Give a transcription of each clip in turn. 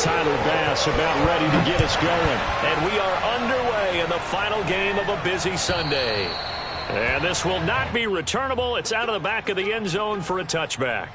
Tyler Bass about ready to get us going. And we are underway in the final game of a busy Sunday. And this will not be returnable. It's out of the back of the end zone for a touchback.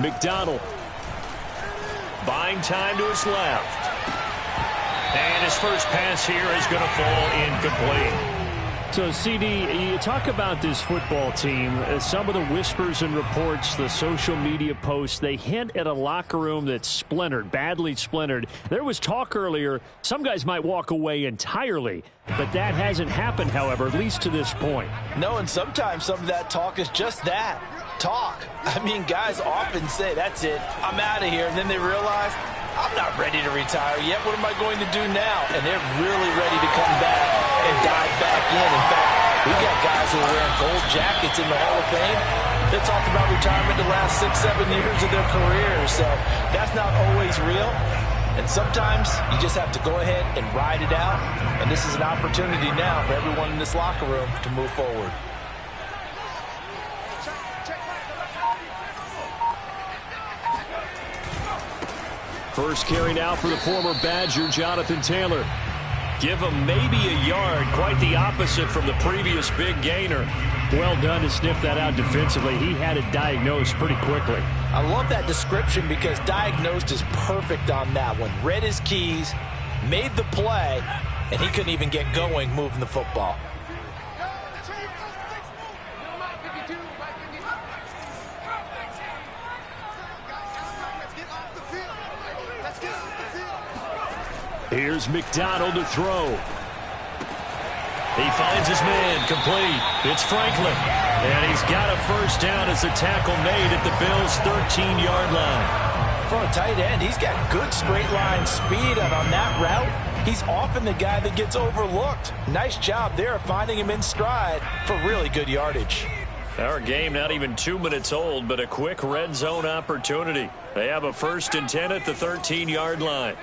McDonald buying time to his left. And his first pass here is going to fall incomplete. So, CD, you talk about this football team. Some of the whispers and reports, the social media posts, they hint at a locker room that's splintered, badly splintered. There was talk earlier, some guys might walk away entirely. But that hasn't happened, however, at least to this point. No, and sometimes some of that talk is just that. Talk. I mean, guys often say, that's it, I'm out of here. And then they realize, I'm not ready to retire yet. What am I going to do now? And they're really ready to come back and dive back in. In fact, we got guys who are wearing gold jackets in the Hall of Fame. They talked about retirement the last 6-7 years of their careers. So that's not always real. And sometimes you just have to go ahead and ride it out. And this is an opportunity now for everyone in this locker room to move forward. First carry now for the former Badger, Jonathan Taylor. Give him maybe a yard, quite the opposite from the previous big gainer. Well done to sniff that out defensively. He had it diagnosed pretty quickly. I love that description because diagnosed is perfect on that one. Read his keys, made the play, and he couldn't even get going moving the football. Here's McDonald to throw. He finds his man, complete. It's Franklin. And he's got a first down as the tackle made at the Bills' 13-yard line. For a tight end, he's got good straight line speed, and on that route, he's often the guy that gets overlooked. Nice job there finding him in stride for really good yardage. Our game not even 2 minutes old, but a quick red zone opportunity. They have a 1st and 10 at the 13-yard line.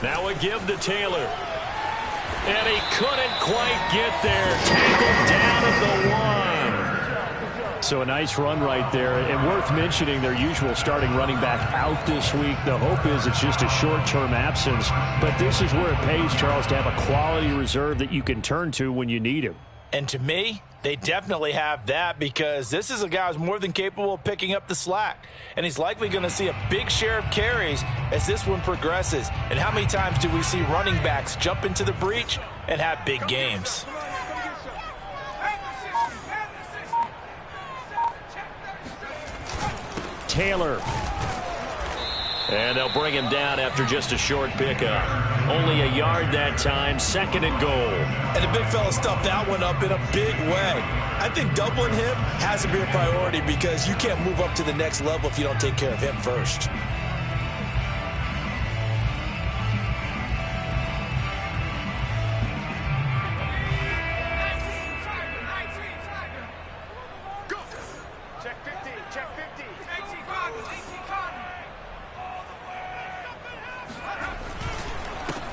Now a give to Taylor. And he couldn't quite get there. Tackled down at the 1. So a nice run right there. And worth mentioning, their usual starting running back out this week. The hope is it's just a short-term absence. But this is where it pays, Charles, to have a quality reserve that you can turn to when you need him. And to me, they definitely have that because this is a guy who's more than capable of picking up the slack. And he's likely going to see a big share of carries as this one progresses. And how many times do we see running backs jump into the breach and have big games? Taylor. And they'll bring him down after just a short pickup. Only a yard that time, 2nd and goal. And the big fella stuffed that one up in a big way. I think doubling him has to be a priority because you can't move up to the next level if you don't take care of him first.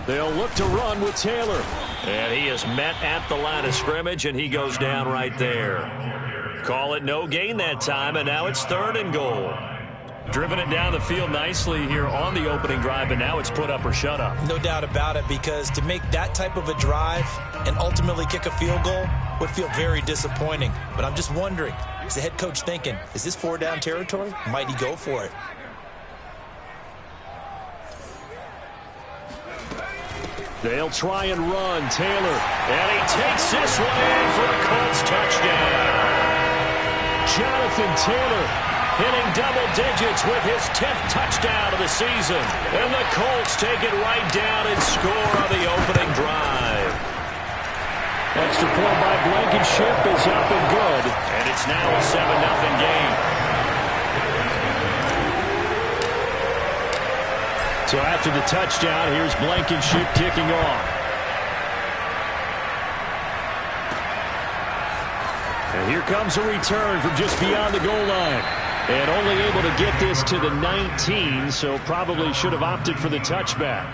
They'll look to run with Taylor. And he is met at the line of scrimmage, and he goes down right there. Call it no gain that time, and now it's 3rd and goal. Driven it down the field nicely here on the opening drive, and now it's put up or shut up. No doubt about it, because to make that type of a drive and ultimately kick a field goal would feel very disappointing. But I'm just wondering, is the head coach thinking, is this 4-down territory? Might he go for it? They'll try and run. Taylor. And he takes this one in for a Colts touchdown. Jonathan Taylor hitting double digits with his 10th touchdown of the season. And the Colts take it right down and score on the opening drive. Extra point by Blankenship is up and good. And it's now a 7-0 game. So after the touchdown, here's Blankenship kicking off. And here comes a return from just beyond the goal line. And only able to get this to the 19, so probably should have opted for the touchback.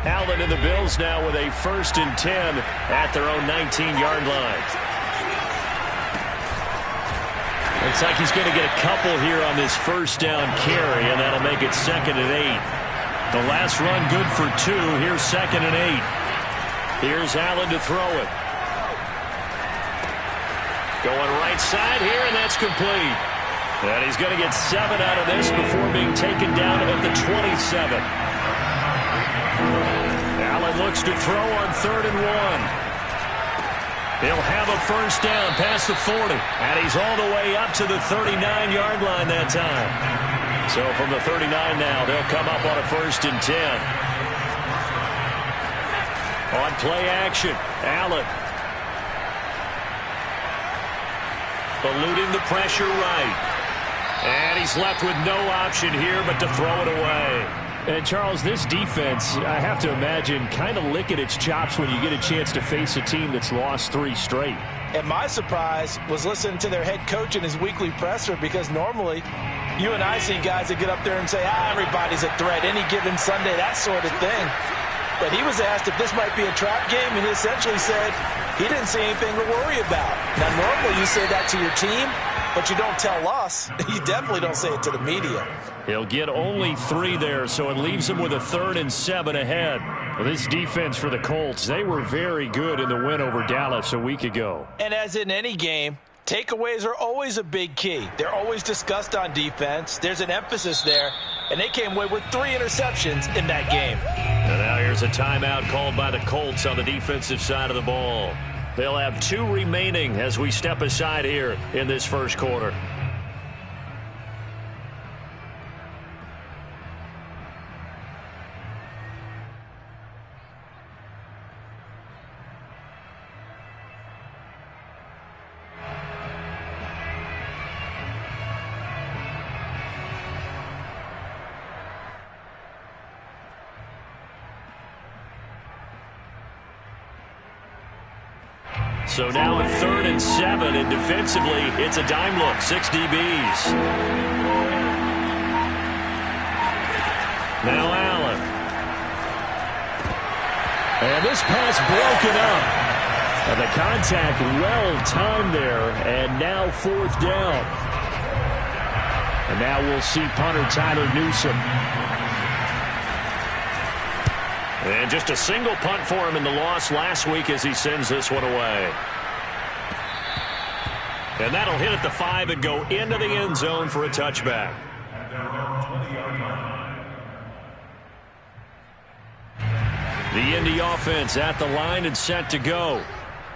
Allen and the Bills now with a 1st and 10 at their own 19-yard line. Looks like he's going to get a couple here on this 1st down carry, and that'll make it 2nd and 8. The last run good for 2. Here's 2nd and 8. Here's Allen to throw it. Going right side here, and that's complete. And he's going to get 7 out of this before being taken down at the 27. Allen looks to throw on 3rd and 1. He'll have a 1st down past the 40. And he's all the way up to the 39-yard line that time. So from the 39 now, they'll come up on a 1st and 10. On play action, Allen. Eluding the pressure right. And he's left with no option here but to throw it away. And, Charles, this defense, I have to imagine, kind of licking its chops when you get a chance to face a team that's lost 3 straight. And my surprise was listening to their head coach in his weekly presser, because normally you and I see guys that get up there and say, everybody's a threat any given Sunday, that sort of thing. But he was asked if this might be a trap game, and he essentially said he didn't see anything to worry about. Now, normally you say that to your team, but you don't tell us. You definitely don't say it to the media. He'll get only 3 there, so it leaves him with a 3rd and 7 ahead. Well, this defense for the Colts, they were very good in the win over Dallas a week ago. And as in any game, takeaways are always a big key. They're always discussed on defense. There's an emphasis there, and they came away with 3 interceptions in that game. And now here's a timeout called by the Colts on the defensive side of the ball. They'll have 2 remaining as we step aside here in this 1st quarter. So now a 3rd and 7, and defensively, it's a dime look, 6 DBs. Now Allen. And this pass broken up. And the contact well timed there, and now 4th down. And now we'll see punter Tyler Newsome. And just a single punt for him in the loss last week as he sends this one away. And that'll hit at the 5 and go into the end zone for a touchback. The Indy offense at the line and set to go.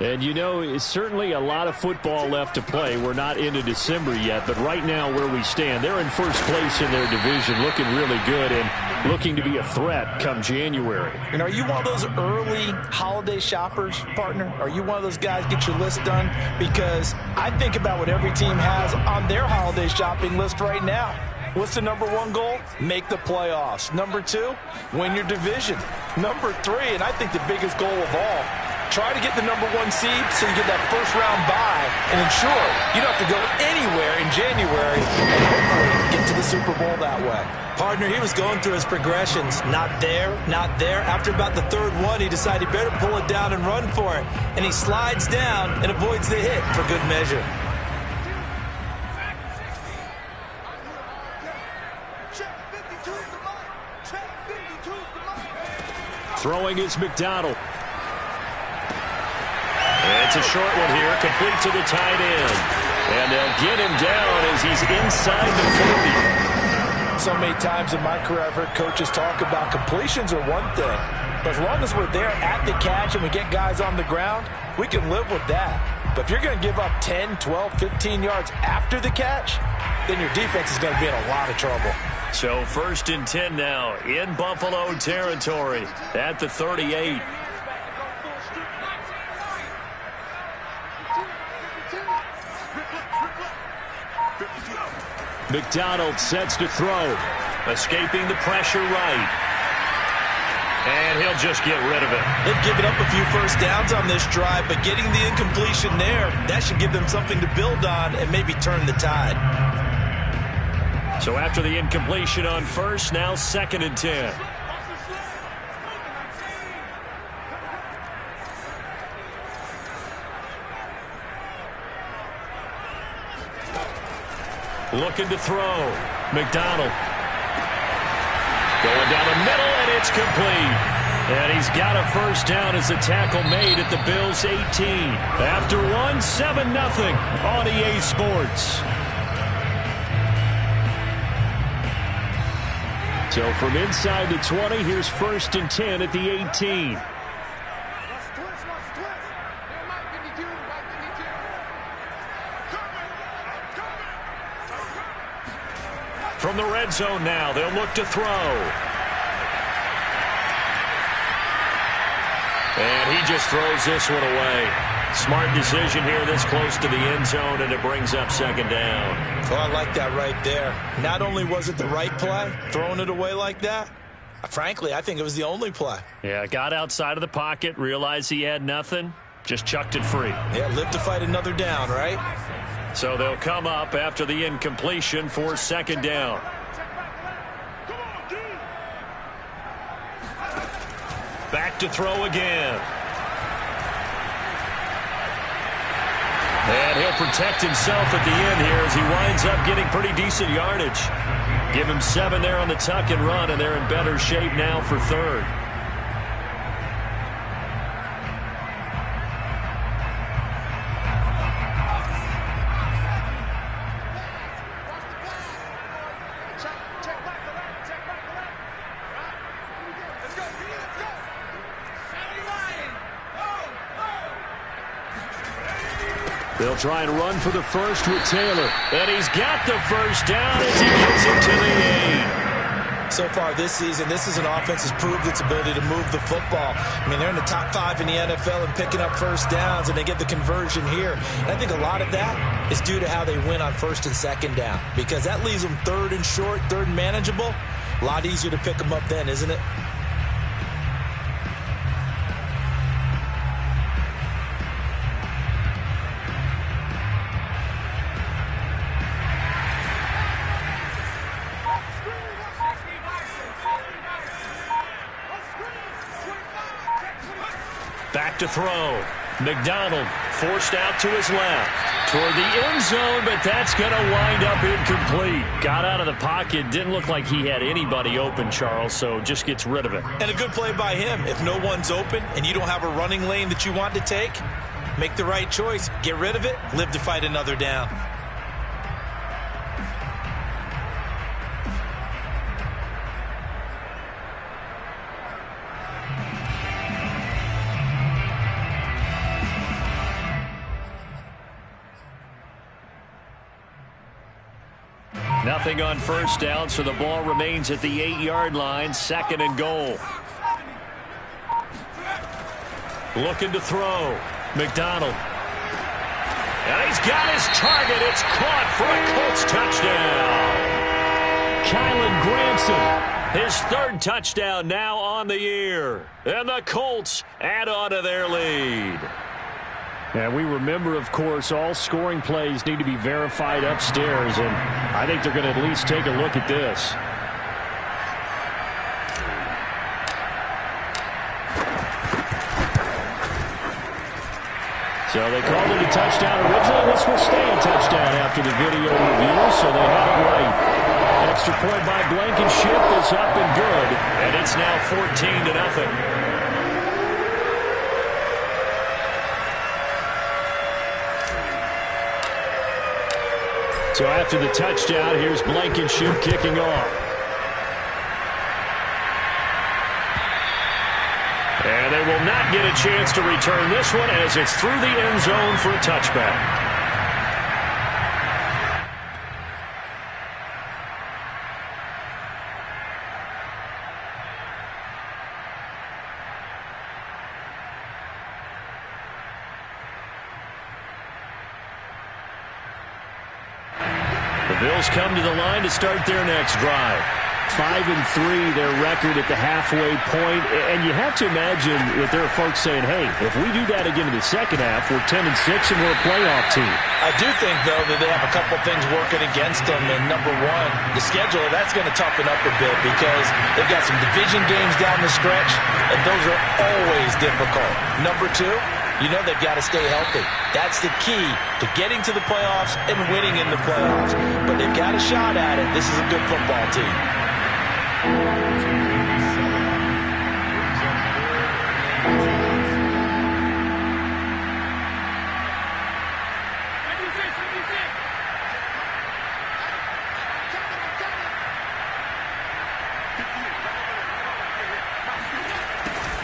And, you know, it's certainly a lot of football left to play. We're not into December yet, but right now where we stand, they're in 1st place in their division, looking really good and looking to be a threat come January. And are you one of those early holiday shoppers, partner? Are you one of those guys get your list done? Because I think about what every team has on their holiday shopping list right now. What's the number 1 goal? Make the playoffs. Number 2, win your division. Number 3, and I think the biggest goal of all, try to get the number 1 seed so you get that 1st round bye and ensure you don't have to go anywhere in January and hopefully get to the Super Bowl that way. Partner, he was going through his progressions. Not there, not there. After about the 3rd one, he decided he better pull it down and run for it. And he slides down and avoids the hit for good measure. Throwing is McDonald. It's a short one here, complete to the tight end. And they'll get him down as he's inside the 40. So many times in my career I've heard coaches talk about completions are one thing. But as long as we're there at the catch and we get guys on the ground, we can live with that. But if you're going to give up 10, 12, 15 yards after the catch, then your defense is going to be in a lot of trouble. So 1st and 10 now in Buffalo territory at the 38. McDonald sets to throw. Escaping the pressure right. And he'll just get rid of it. They've given up a few first downs on this drive, but getting the incompletion there, that should give them something to build on and maybe turn the tide. So after the incompletion on 1st, now 2nd and 10. Looking to throw. McDonald. Going down the middle, and it's complete. And he's got a first down as the tackle made at the Bills' 18. After one, 7-0 on EA Sports. So from inside the 20, here's 1st and 10 at the 18. From the red zone now, they'll look to throw. And he just throws this one away. Smart decision here this close to the end zone, and it brings up 2nd down. Well, I like that right there. Not only was it the right play, throwing it away like that, frankly, I think it was the only play. Yeah, got outside of the pocket, realized he had nothing, just chucked it free. Yeah, live to fight another down, right? So they'll come up after the incompletion for 2nd down. Back to throw again. And he'll protect himself at the end here as he winds up getting pretty decent yardage. Give him 7 there on the tuck and run, and they're in better shape now for 3rd. They'll try and run for the first with Taylor. And he's got the first down as he gets it to the 8. So far this season, this is an offense that's proved its ability to move the football. I mean, they're in the top 5 in the NFL and picking up first downs, and they get the conversion here. And I think a lot of that is due to how they win on 1st and 2nd down, because that leaves them 3rd and short, 3rd and manageable. A lot easier to pick them up then, isn't it? Back to throw. McDonald forced out to his left toward the end zone, but that's going to wind up incomplete. Got out of the pocket. Didn't look like he had anybody open, Charles, so just gets rid of it. And a good play by him. If no one's open and you don't have a running lane that you want to take, make the right choice. Get rid of it. Live to fight another down. Nothing on first down, so the ball remains at the 8-yard line, 2nd and goal. Looking to throw. McDonald. And he's got his target. It's caught for a Colts touchdown. Kylan Granson, his 3rd touchdown now on the year. And the Colts add on to their lead. And we remember, of course, all scoring plays need to be verified upstairs, and I think they're going to at least take a look at this. So they called it a touchdown originally. This will stay a touchdown after the video review, so they had it right. An extra point by Blankenship is up and good, and it's now 14-0. So after the touchdown, here's Blankenship kicking off. And they will not get a chance to return this one as it's through the end zone for a touchback. The Bills come to the line to start their next drive. 5-3, their record at the halfway point. And you have to imagine that there are folks saying, hey, if we do that again in the second half, we're 10-6 and we're a playoff team. I do think, though, that they have a couple things working against them. And number one, the schedule, that's going to toughen up a bit because they've got some division games down the stretch, and those are always difficult. Number two, you know they've got to stay healthy. That's the key to getting to the playoffs and winning in the playoffs. But they've got a shot at it. This is a good football team.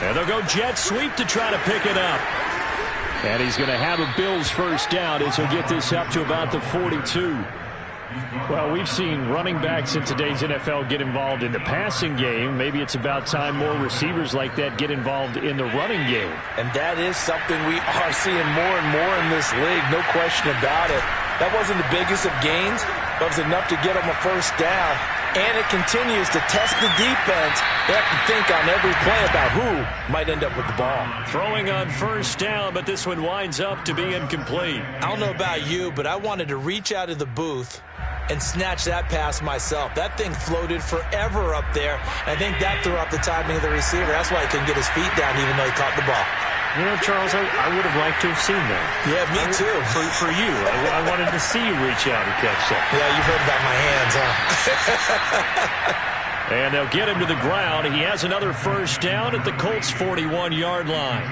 And they'll go jet sweep to try to pick it up. And he's going to have a Bills first down as he'll get this up to about the 42. Well, we've seen running backs in today's NFL get involved in the passing game. Maybe it's about time more receivers like that get involved in the running game. And that is something we are seeing more and more in this league, no question about it. That wasn't the biggest of gains, but it was enough to get them a first down. And it continues to test the defense. They have to think on every play about who might end up with the ball. Throwing on first down, but this one winds up to be incomplete. I don't know about you, but I wanted to reach out of the booth and snatch that pass myself. That thing floated forever up there. I think that threw off the timing of the receiver. That's why he couldn't get his feet down even though he caught the ball. You know, Charles, I would have liked to have seen that. Yeah, me too. For you. I wanted to see you reach out and catch that. Yeah, you've heard about my hands, huh? And they'll get him to the ground. He has another first down at the Colts' 41-yard line.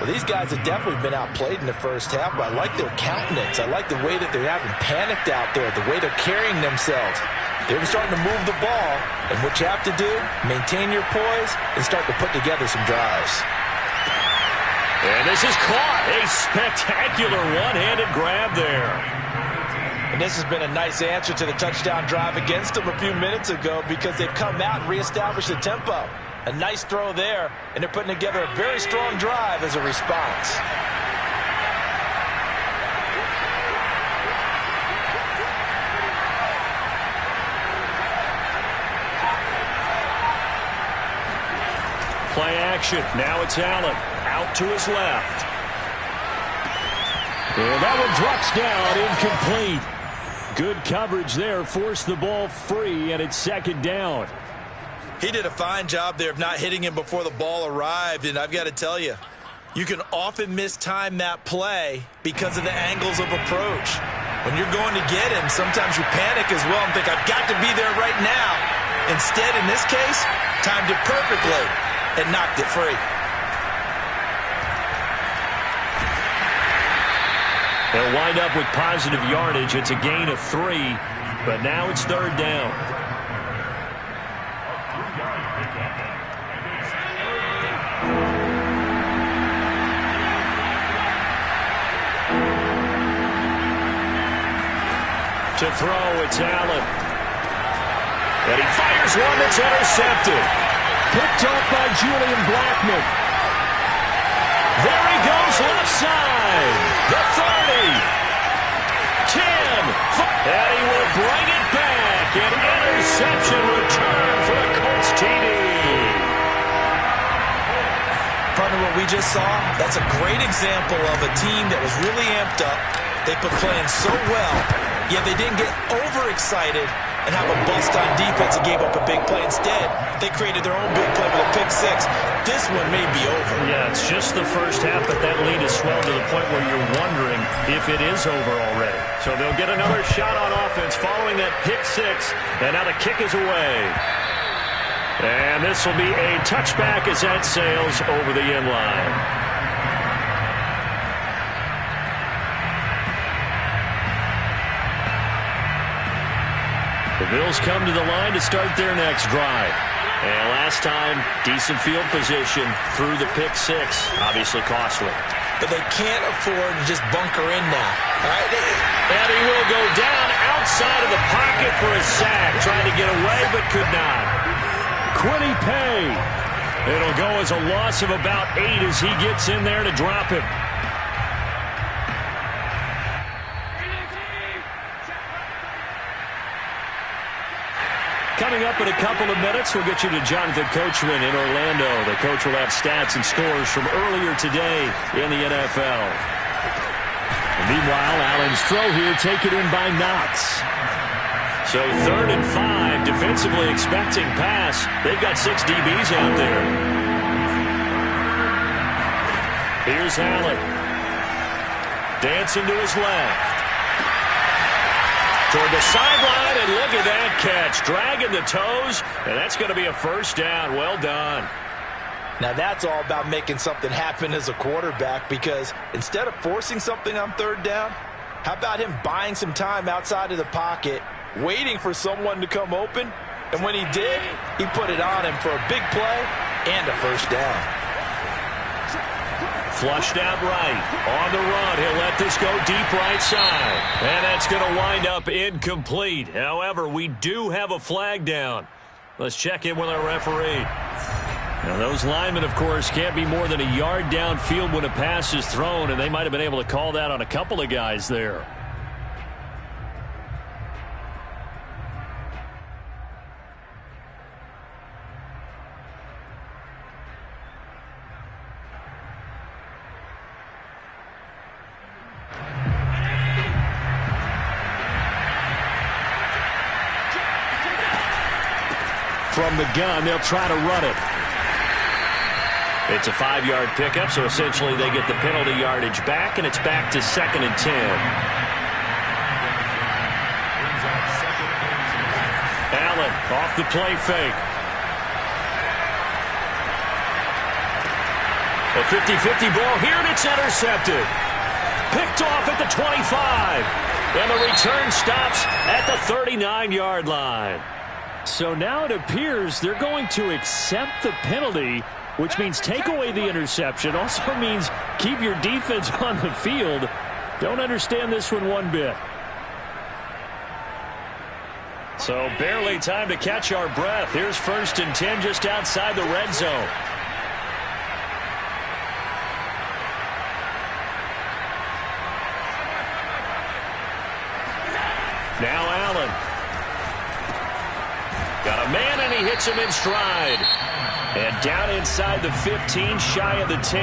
Well, these guys have definitely been outplayed in the first half, but I like their countenance. I like the way that they're having panicked out there, the way they're carrying themselves. They're starting to move the ball, and what you have to do, maintain your poise and start to put together some drives. And this is caught. A spectacular one-handed grab there. And this has been a nice answer to the touchdown drive against them a few minutes ago because they've come out and reestablished the tempo. A nice throw there, and they're putting together a very strong drive as a response. Play action. Now it's Allen. Out to his left. And that one drops down, incomplete. Good coverage there, forced the ball free, and it's second down. He did a fine job there of not hitting him before the ball arrived, and I've got to tell you, you can often mistime that play because of the angles of approach. When you're going to get him, sometimes you panic as well and think, I've got to be there right now. Instead, in this case, timed it perfectly and knocked it free. They'll wind up with positive yardage. It's a gain of 3, but now it's third down. To throw, it's Allen. And he fires one that's intercepted. Picked off by Julian Blackmon. There he goes, left side. The 30. 10. And he will bring it back. An interception return for the Colts TD. Partner, what we just saw, that's a great example of a team that was really amped up. They've been playing so well, yet they didn't get overexcited and have a bust on defense and gave up a big play. Instead, they created their own big play with a pick six. This one may be over. Yeah, it's just the first half, but that lead has swelled to the point where you're wondering if it is over already. So they'll get another shot on offense following that pick six, and now the kick is away. And this will be a touchback as that sails over the end line. The Bills come to the line to start their next drive. And last time, decent field position through the pick six. Obviously costly. But they can't afford to just bunker in now. All right? And he will go down outside of the pocket for a sack. Trying to get away, but could not. Quiddy Pay. It'll go as a loss of about 8 as he gets in there to drop him. Coming up in a couple of minutes, we'll get you to Jonathan Coachman in Orlando. The coach will have stats and scores from earlier today in the NFL. And meanwhile, Allen's throw here taken in by Knox. So 3rd and 5, defensively expecting pass. They've got 6 DBs out there. Here's Allen. Dancing to his left. Toward the sideline, and look at that catch. Dragging the toes, and that's going to be a first down. Well done. Now that's all about making something happen as a quarterback, because instead of forcing something on 3rd down, how about him buying some time outside of the pocket, waiting for someone to come open, and when he did, he put it on him for a big play and a first down. Flushed out right. On the run, he'll let this go deep right side. And that's going to wind up incomplete. However, we do have a flag down. Let's check in with our referee. Now, those linemen, of course, can't be more than a yard downfield when a pass is thrown, and they might have been able to call that on a couple of guys there. From the gun, they'll try to run it. It's a 5-yard pickup, so essentially they get the penalty yardage back, and it's back to 2nd and 10. Allen off the play fake. A 50-50 ball here, and it's intercepted. Picked off at the 25. And the return stops at the 39-yard line. So now it appears they're going to accept the penalty, which means take away the interception. Also means keep your defense on the field. Don't understand this one bit. So barely time to catch our breath. Here's 1st and 10 just outside the red zone. Now Allen. Got a man, and he hits him in stride. And down inside the 15, shy of the 10.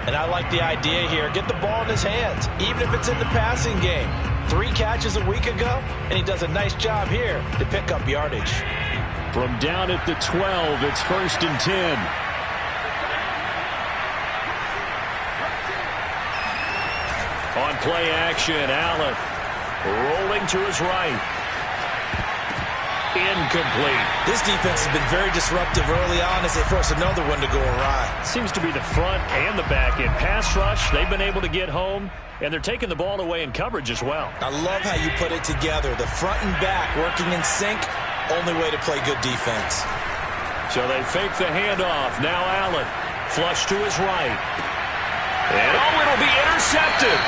And I like the idea here. Get the ball in his hands, even if it's in the passing game. 3 catches a week ago, and he does a nice job here to pick up yardage. From down at the 12, it's 1st and 10. On play action, Allen rolling to his right. Incomplete. This defense has been very disruptive early on as they force another one to go awry. Seems to be the front and the back end. Pass rush, they've been able to get home, and they're taking the ball away in coverage as well. I love how you put it together. The front and back working in sync, only way to play good defense. So they fake the handoff. Now Allen, flush to his right. And it'll be intercepted.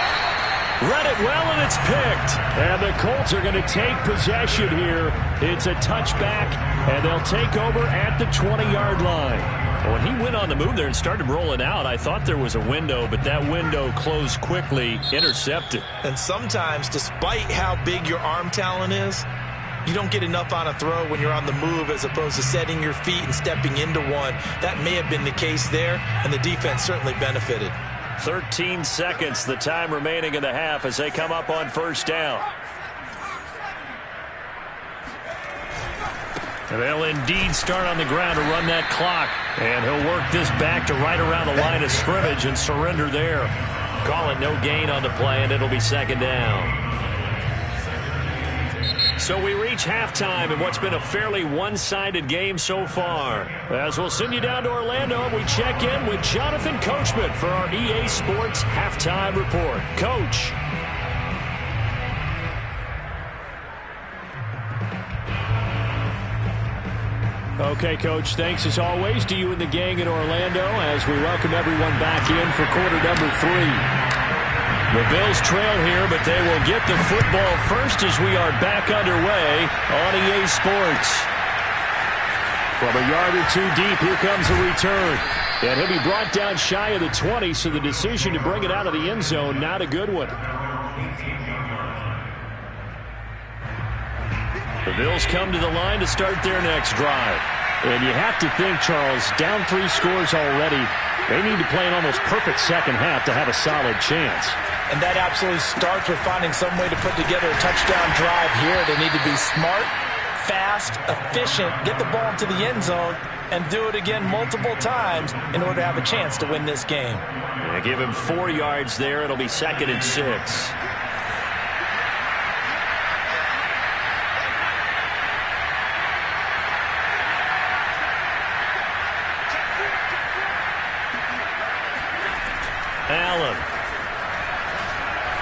Read it well, and it's picked. And the Colts are going to take possession here. It's a touchback, and they'll take over at the 20-yard line. When he went on the move there and started rolling out, I thought there was a window, but that window closed quickly, intercepted. And sometimes, despite how big your arm talent is, you don't get enough on a throw when you're on the move as opposed to setting your feet and stepping into one. That may have been the case there, and the defense certainly benefited. 13 seconds, the time remaining in the half as they come up on 1st down. And they'll indeed start on the ground to run that clock. And he'll work this back to right around the line of scrimmage and surrender there. Call it no gain on the play, and it'll be 2nd down. So we reach halftime in what's been a fairly one-sided game so far. As we'll send you down to Orlando, we check in with Jonathan Coachman for our EA Sports Halftime Report. Coach. Okay, Coach, thanks as always to you and the gang in Orlando as we welcome everyone back in for quarter number 3. The Bills trail here, but they will get the football first as we are back underway on EA Sports. From a yard or two deep, here comes a return. And he'll be brought down shy of the 20, so the decision to bring it out of the end zone, not a good one. The Bills come to the line to start their next drive. And you have to think, Charles, down 3 scores already. They need to play an almost perfect second half to have a solid chance. And that absolutely starts with finding some way to put together a touchdown drive here. They need to be smart, fast, efficient, get the ball into the end zone, and do it again multiple times in order to have a chance to win this game. Yeah, give him 4 yards there. It'll be 2nd and 6. Allen.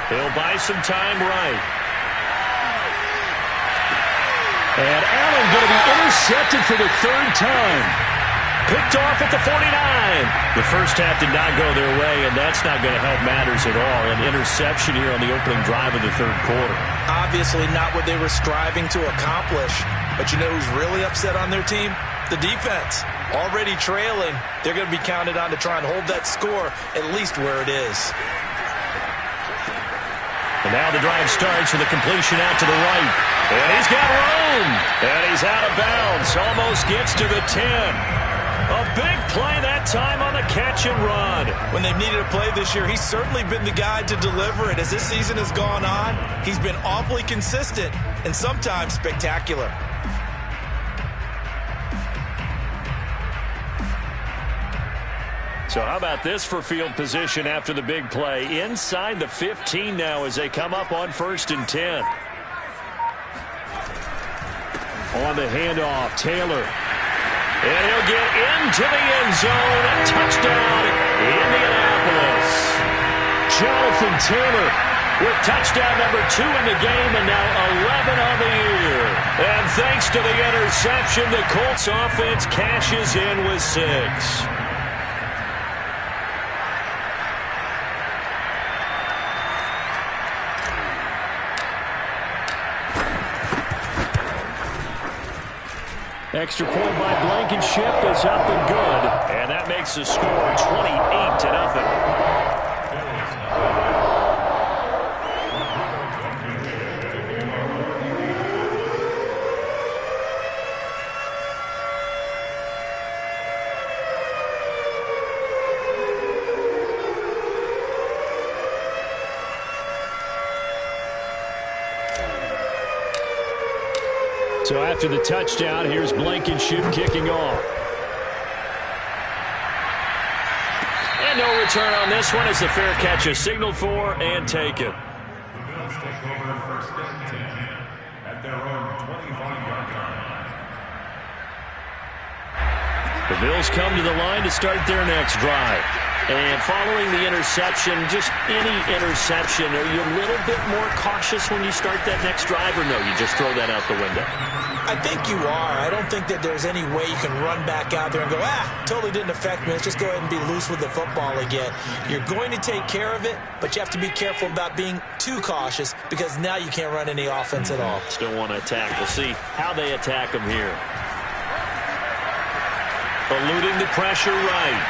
He'll buy some time right. And Allen going to be intercepted for the 3rd time. Picked off at the 49. The first half did not go their way, and that's not going to help matters at all. An interception here on the opening drive of the 3rd quarter. Obviously not what they were striving to accomplish. But you know who's really upset on their team? The defense. Already trailing. They're going to be counted on to try and hold that score at least where it is. And now the drive starts with a completion out to the right. And he's got room. And he's out of bounds. Almost gets to the 10. A big play that time on the catch and run. When they've needed a play this year, he's certainly been the guy to deliver it. As this season has gone on, he's been awfully consistent and sometimes spectacular. So how about this for field position after the big play? Inside the 15 now as they come up on 1st and 10. On the handoff, Taylor. And he'll get into the end zone. Touchdown, Indianapolis. Jonathan Taylor with touchdown number 2 in the game and now 11 on the year. And thanks to the interception, the Colts offense cashes in with 6. Extra point by Blankenship is up and good. And that makes the score 28-0. So after the touchdown, here's Blankenship kicking off. And no return on this one as the fair catch is signaled for and taken. The Bills take over 1st and 10 at their own 25-yard line. The Bills come to the line to start their next drive. And following the interception, just any interception, are you a little bit more cautious when you start that next drive, or no, you just throw that out the window? I think you are. I don't think that there's any way you can run back out there and go, totally didn't affect me. Let's just go ahead and be loose with the football again. You're going to take care of it, but you have to be careful about being too cautious because now you can't run any offense at all. Still want to attack. We'll see how they attack them here. Eluding the pressure right.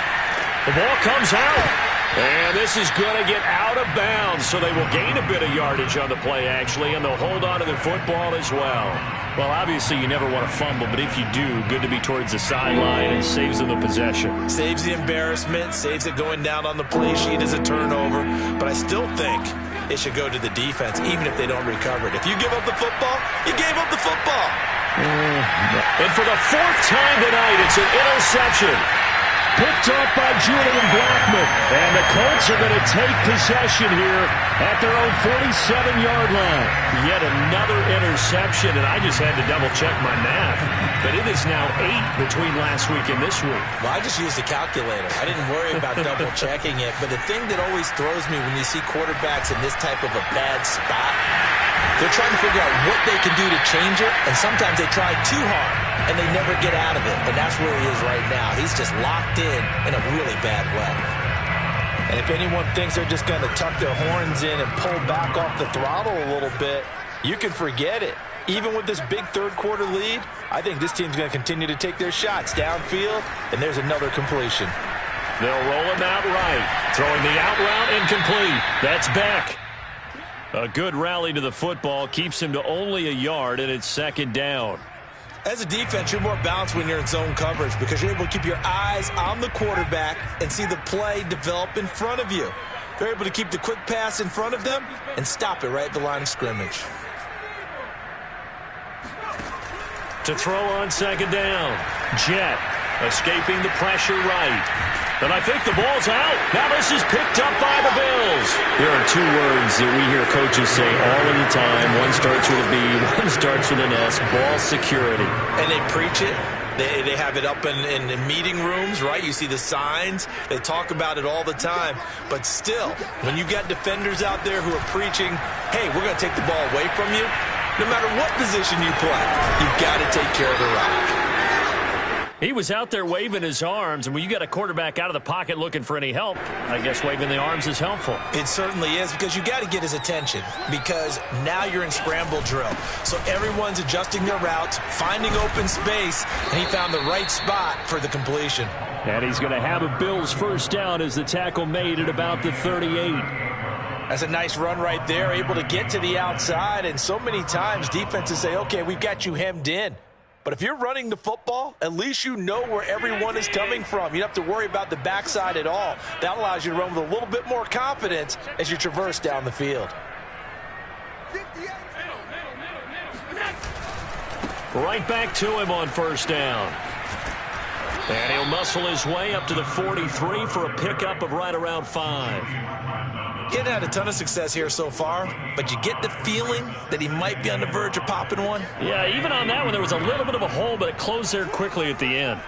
The ball comes out. And this is going to get out of bounds, so they will gain a bit of yardage on the play, actually, and they'll hold on to the football as well. Well, obviously, you never want to fumble, but if you do, good to be towards the sideline and saves them the possession. Saves the embarrassment, saves it going down on the play sheet as a turnover, but I still think it should go to the defense, even if they don't recover it. If you give up the football, you gave up the football. And for the 4th time tonight, it's an interception. Picked up by Julian Blackmon. And the Colts are going to take possession here at their own 47-yard line. Yet another interception, and I just had to double-check my math. But it is now 8 between last week and this week. Well, I just used a calculator. I didn't worry about double-checking it. But the thing that always throws me when you see quarterbacks in this type of a bad spot, they're trying to figure out what they can do to change it, and sometimes they try too hard, and they never get out of it. And that's where he is right now. He's just locked in a really bad way. And if anyone thinks they're just going to tuck their horns in and pull back off the throttle a little bit, you can forget it. Even with this big third-quarter lead, I think this team's going to continue to take their shots downfield, and there's another completion. They'll roll him out right. Throwing the out route incomplete. That's Beck. A good rally to the football keeps him to only a yard, and it's second down. As a defense, you're more balanced when you're in zone coverage because you're able to keep your eyes on the quarterback and see the play develop in front of you. They're able to keep the quick pass in front of them and stop it right at the line of scrimmage. To throw on second down. Jet escaping the pressure right. And I think the ball's out. Now this is picked up by the Bills. There are two words that we hear coaches say all of the time. One starts with a B, one starts with an S. Ball security. And they preach it. They have it up in meeting rooms, right? You see the signs. They talk about it all the time. But still, when you've got defenders out there who are preaching, hey, we're going to take the ball away from you, no matter what position you play, you've got to take care of the rock. He was out there waving his arms, and when you got a quarterback out of the pocket looking for any help, I guess waving the arms is helpful. It certainly is, because you got to get his attention, because now you're in scramble drill. So everyone's adjusting their routes, finding open space, and he found the right spot for the completion. And he's going to have a Bills first down as the tackle made at about the 38. That's a nice run right there, able to get to the outside, and so many times defenses say, okay, we've got you hemmed in. But if you're running the football, at least you know where everyone is coming from. You don't have to worry about the backside at all. That allows you to run with a little bit more confidence as you traverse down the field. Right back to him on first down. And he'll muscle his way up to the 43 for a pickup of right around 5. He hasn't had a ton of success here so far, but you get the feeling that he might be on the verge of popping one. Yeah, even on that one, there was a little bit of a hole, but it closed there quickly at the end.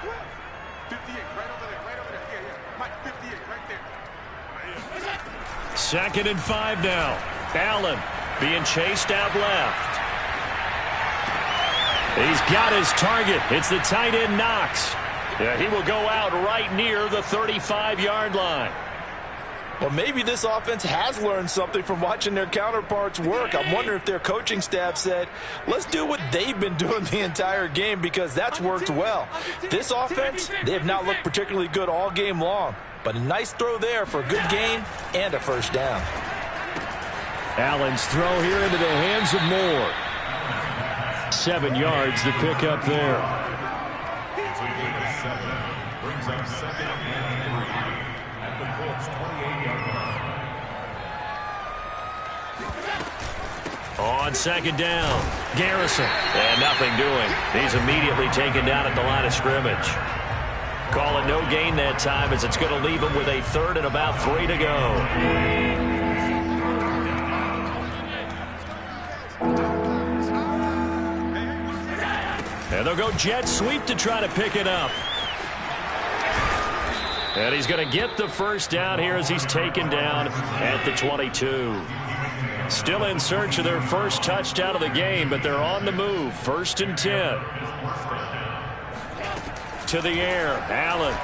2nd and 5 now. Allen being chased out left. He's got his target. It's the tight end Knox. Yeah, he will go out right near the 35-yard line. Well, maybe this offense has learned something from watching their counterparts work. I'm wondering if their coaching staff said, let's do what they've been doing the entire game, because that's worked well. This offense, they have not looked particularly good all game long, but a nice throw there for a good gain and a first down. Allen's throw here into the hands of Moore. 7 yards to pick up there. Brings up 2nd and 3 at the Colts 28-yard line. On second down, Garrison. And nothing doing. He's immediately taken down at the line of scrimmage. Call it no gain that time, as it's going to leave him with a 3rd and about 3 to go. And they'll go jet sweep to try to pick it up. And he's going to get the first down here as he's taken down at the 22. Still in search of their first touchdown of the game, but they're on the move. 1st and 10. To the air, Allen.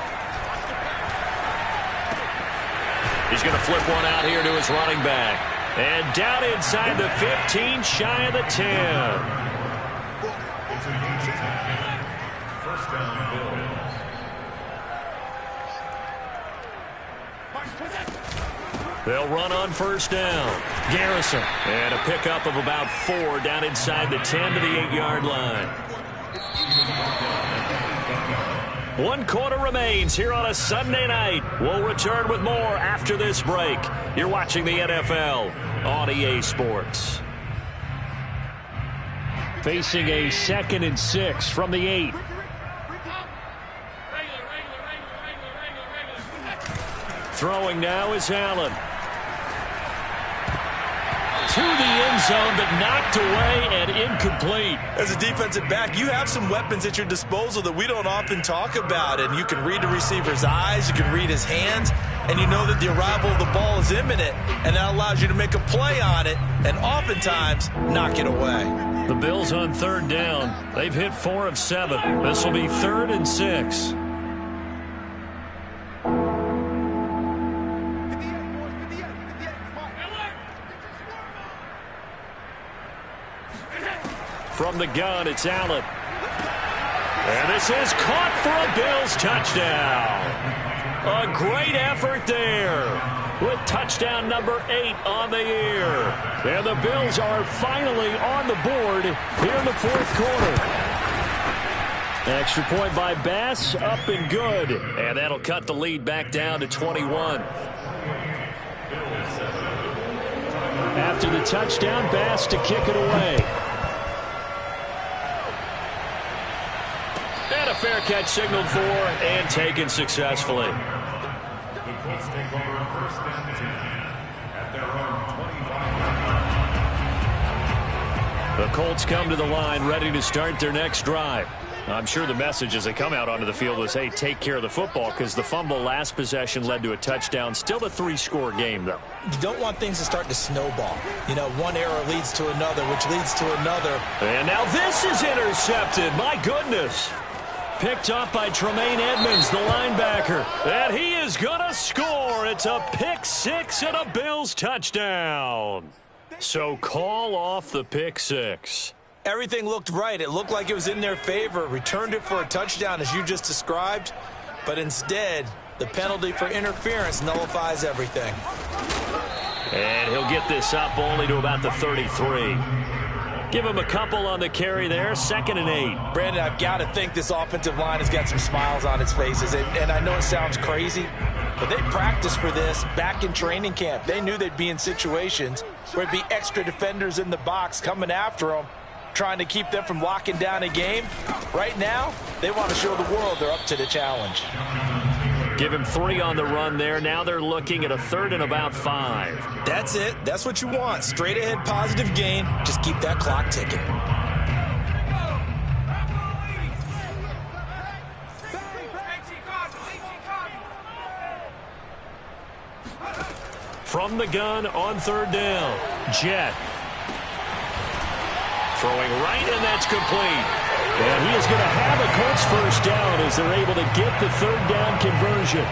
He's going to flip one out here to his running back. And down inside the 15, shy of the 10. First down, Bills. They'll run on first down. Garrison. And a pickup of about 4 down inside the 10 to the 8-yard line. 1 quarter remains here on a Sunday night. We'll return with more after this break. You're watching the NFL on EA Sports. Facing a 2nd and 6 from the 8. Throwing now is Allen. to the end zone, but knocked away and incomplete. As a defensive back, you have some weapons at your disposal that we don't often talk about, and you can read the receiver's eyes, you can read his hands, and you know that the arrival of the ball is imminent, and that allows you to make a play on it and oftentimes knock it away. The Bills on third down. They've hit 4 of 7. This will be 3rd and 6. From the gun, it's Allen. And this is caught for a Bills touchdown. A great effort there with touchdown number 8 on the year. And the Bills are finally on the board here in the 4th quarter. Extra point by Bass, up and good. And that'll cut the lead back down to 21. After the touchdown, Bass to kick it away. And a fair catch signaled for and taken successfully. The Colts take over 1st and 10 at their own 25. The Colts come to the line ready to start their next drive. I'm sure the message as they come out onto the field was, hey, take care of the football, because the fumble last possession led to a touchdown. Still a 3-score game, though. You don't want things to start to snowball. You know, one error leads to another, which leads to another. And now this is intercepted. My goodness. Picked up by Tremaine Edmonds, the linebacker. And he is going to score. It's a pick 6 and a Bills touchdown. So call off the pick 6. Everything looked right. It looked like it was in their favor. Returned it for a touchdown, as you just described. But instead, the penalty for interference nullifies everything. And he'll get this up only to about the 33. Give him a couple on the carry there. 2nd and 8. Brandon, I've got to think this offensive line has got some smiles on its faces. And I know it sounds crazy, but they practiced for this back in training camp. They knew they'd be in situations where it'd be extra defenders in the box coming after them, trying to keep them from locking down a game. Right now, they want to show the world they're up to the challenge. Give him 3 on the run there. Now they're looking at a 3rd and about 5. That's it. That's what you want. Straight ahead positive gain. Just keep that clock ticking. From the gun on 3rd down. Jet. Throwing right, and that's complete. And he is going to have a Colts first down as they're able to get the 3rd down conversion.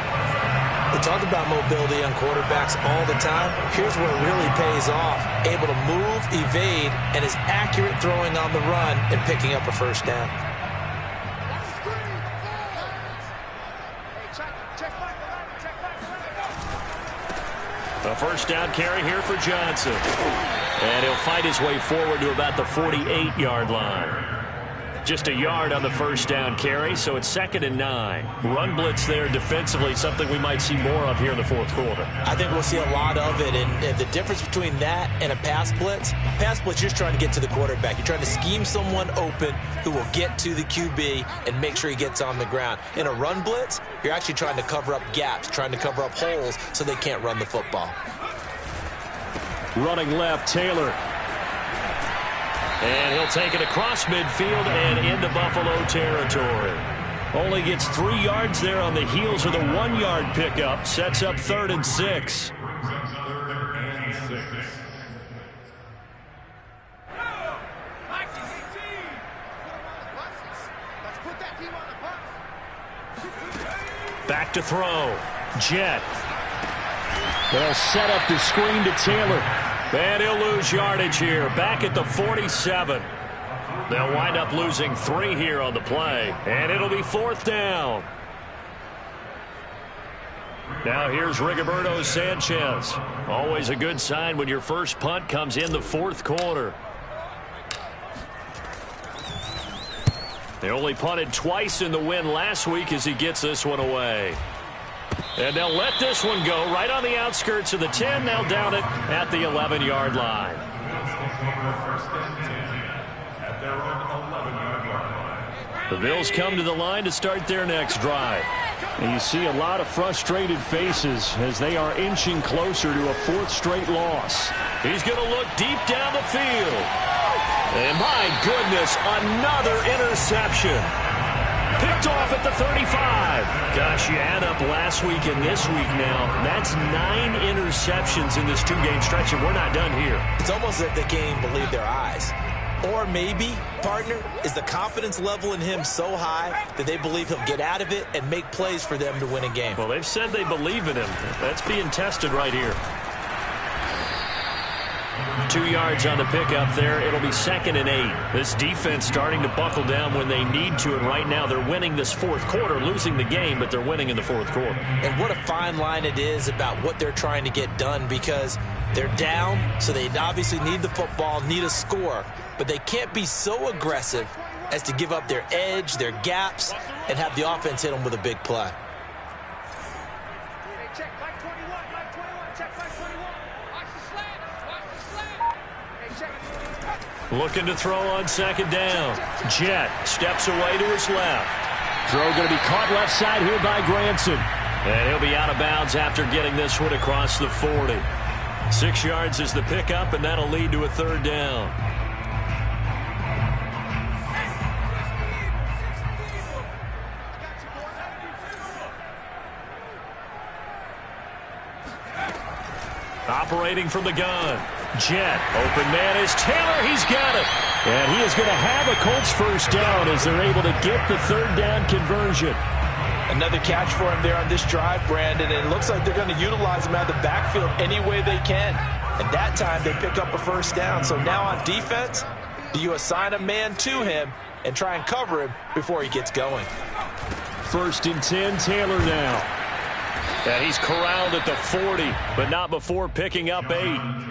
They talk about mobility on quarterbacks all the time. Here's where it really pays off. Able to move, evade, and is accurate throwing on the run and picking up a first down. A first down carry here for Johnson. And he'll fight his way forward to about the 48-yard line. Just a yard on the first down carry, so it's 2nd and 9. Run blitz there defensively, something we might see more of here in the 4th quarter. I think we'll see a lot of it, and the difference between that and a pass blitz, you're just trying to get to the quarterback. You're trying to scheme someone open who will get to the QB and make sure he gets on the ground. In a run blitz, you're actually trying to cover up gaps, trying to cover up holes so they can't run the football. Running left, Taylor. And he'll take it across midfield and into Buffalo territory. Only gets 3 yards there on the heels of the 1-yard pickup. Sets up 3rd and 6. Back to throw. Jet. They'll set up the screen to Taylor. And he'll lose yardage here. Back at the 47. They'll wind up losing 3 here on the play. And it'll be 4th down. Now here's Rigoberto Sanchez. Always a good sign when your first punt comes in the 4th quarter. They only punted twice in the win last week as he gets this one away. And they'll let this one go right on the outskirts of the 10. They'll down it at the 11-yard line. The Bills come to the line to start their next drive. And you see a lot of frustrated faces as they are inching closer to a fourth straight loss. He's going to look deep down the field. And my goodness, another interception. Picked off at the 35. Gosh, you add up last week and this week now. That's 9 interceptions in this 2-game stretch, and we're not done here. It's almost as if they can't even believe their eyes. Or maybe, partner, is the confidence level in him so high that they believe he'll get out of it and make plays for them to win a game. Well, they've said they believe in him. That's being tested right here. 2 yards on the pickup there. It'll be 2nd and 8. This defense starting to buckle down when they need to, and right now they're winning this fourth quarter, losing the game, but they're winning in the fourth quarter. And what a fine line it is about what they're trying to get done, because they're down, so they obviously need the football, need a score, but they can't be so aggressive as to give up their edge, their gaps, and have the offense hit them with a big play. Looking to throw on 2nd down. Jet steps away to his left. Throw going to be caught left side here by Granson. And he'll be out of bounds after getting this one across the 40. 6 yards is the pickup, and that'll lead to a 3rd down. Operating from the gun. Jet, open man is Taylor. He's got it. And he is going to have a Colts first down as they're able to get the 3rd down conversion. Another catch for him there on this drive, Brandon, and it looks like they're going to utilize him out of the backfield any way they can. And that time they pick up a first down. So now on defense, do you assign a man to him and try and cover him before he gets going? 1st and 10, Taylor now. And he's corralled at the 40, but not before picking up 8.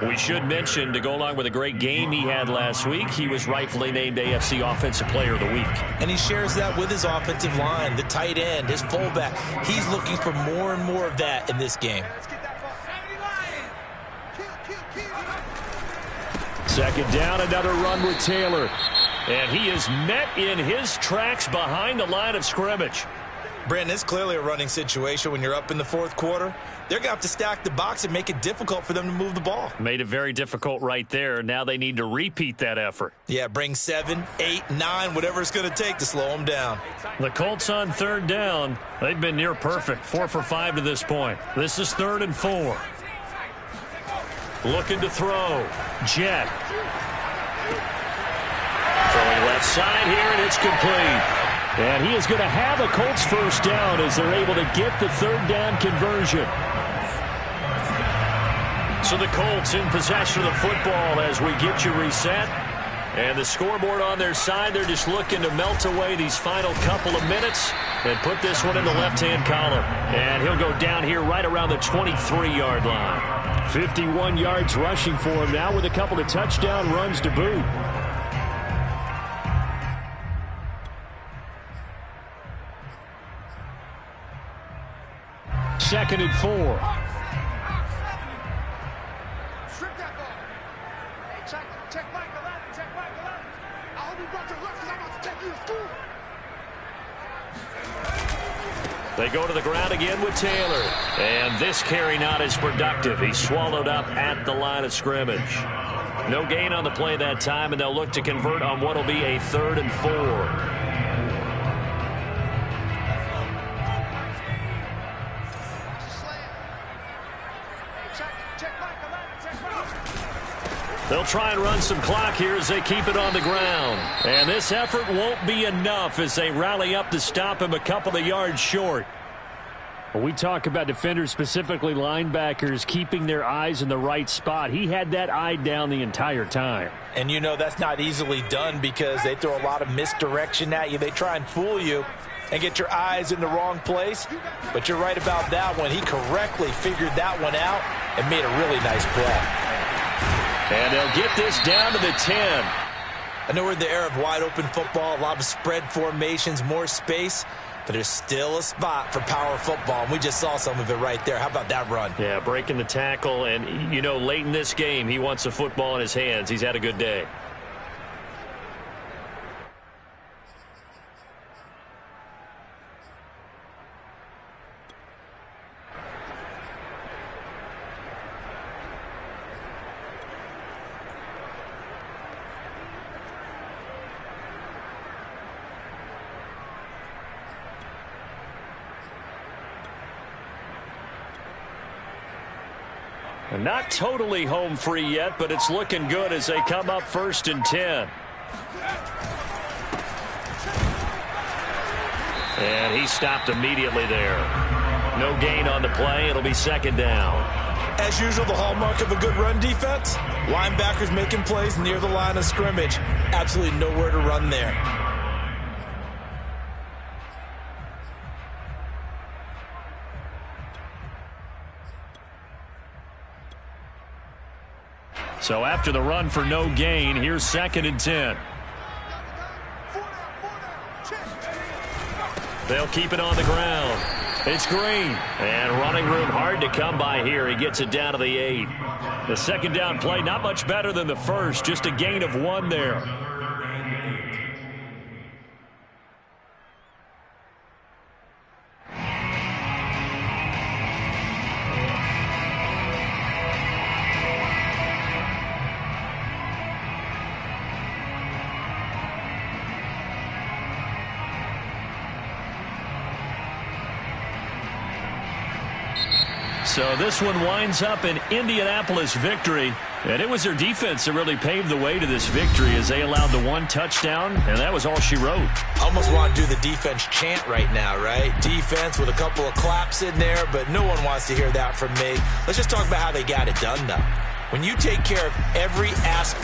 We should mention, to go along with a great game he had last week, he was rightfully named AFC Offensive Player of the Week. And he shares that with his offensive line, the tight end, his fullback. He's looking for more and more of that in this game. 2nd down, another run with Taylor. And he is met in his tracks behind the line of scrimmage. Brandon, it's clearly a running situation when you're up in the fourth quarter. They're going to have to stack the box and make it difficult for them to move the ball. Made it very difficult right there. Now they need to repeat that effort. Yeah, bring 7, 8, 9, whatever it's going to take to slow them down. The Colts on 3rd down. They've been near perfect. 4 for 5 to this point. This is 3rd and 4. Looking to throw. Jet. Throwing left side here, and it's complete. And he is going to have a Colts first down as they're able to get the 3rd down conversion. So the Colts in possession of the football as we get you reset. And the scoreboard on their side, they're just looking to melt away these final couple of minutes and put this one in the left-hand column. And he'll go down here right around the 23-yard line. 51 yards rushing for him now with a couple of touchdown runs to boot. 2nd and 4. They go to the ground again with Taylor. And this carry not as productive. He's swallowed up at the line of scrimmage. No gain on the play that time, and they'll look to convert on what will be a 3rd and 4. They'll try and run some clock here as they keep it on the ground. And this effort won't be enough as they rally up to stop him a couple of yards short. When we talk about defenders, specifically linebackers, keeping their eyes in the right spot, he had that eye down the entire time. And you know that's not easily done because they throw a lot of misdirection at you. They try and fool you and get your eyes in the wrong place. But you're right about that one. He correctly figured that one out and made a really nice play. And they'll get this down to the 10. I know we're in the era of wide-open football, a lot of spread formations, more space, but there's still a spot for power football, and we just saw some of it right there. How about that run? Yeah, breaking the tackle, and, you know, late in this game, he wants the football in his hands. He's had a good day. Not totally home free yet, but it's looking good as they come up 1st and 10. And he stopped immediately there. No gain on the play. It'll be 2nd down. As usual, the hallmark of a good run defense, linebackers making plays near the line of scrimmage. Absolutely nowhere to run there. So after the run for no gain, here's 2nd and 10. They'll keep it on the ground. It's Green. And running room hard to come by here. He gets it down to the 8. The 2nd down play, not much better than the first. Just a gain of 1 there. So this one winds up an Indianapolis victory. And it was their defense that really paved the way to this victory as they allowed the 1 touchdown, and that was all she wrote. Almost want to do the defense chant right now, right? Defense with a couple of claps in there, but no one wants to hear that from me. Let's just talk about how they got it done, though. When you take care of every aspect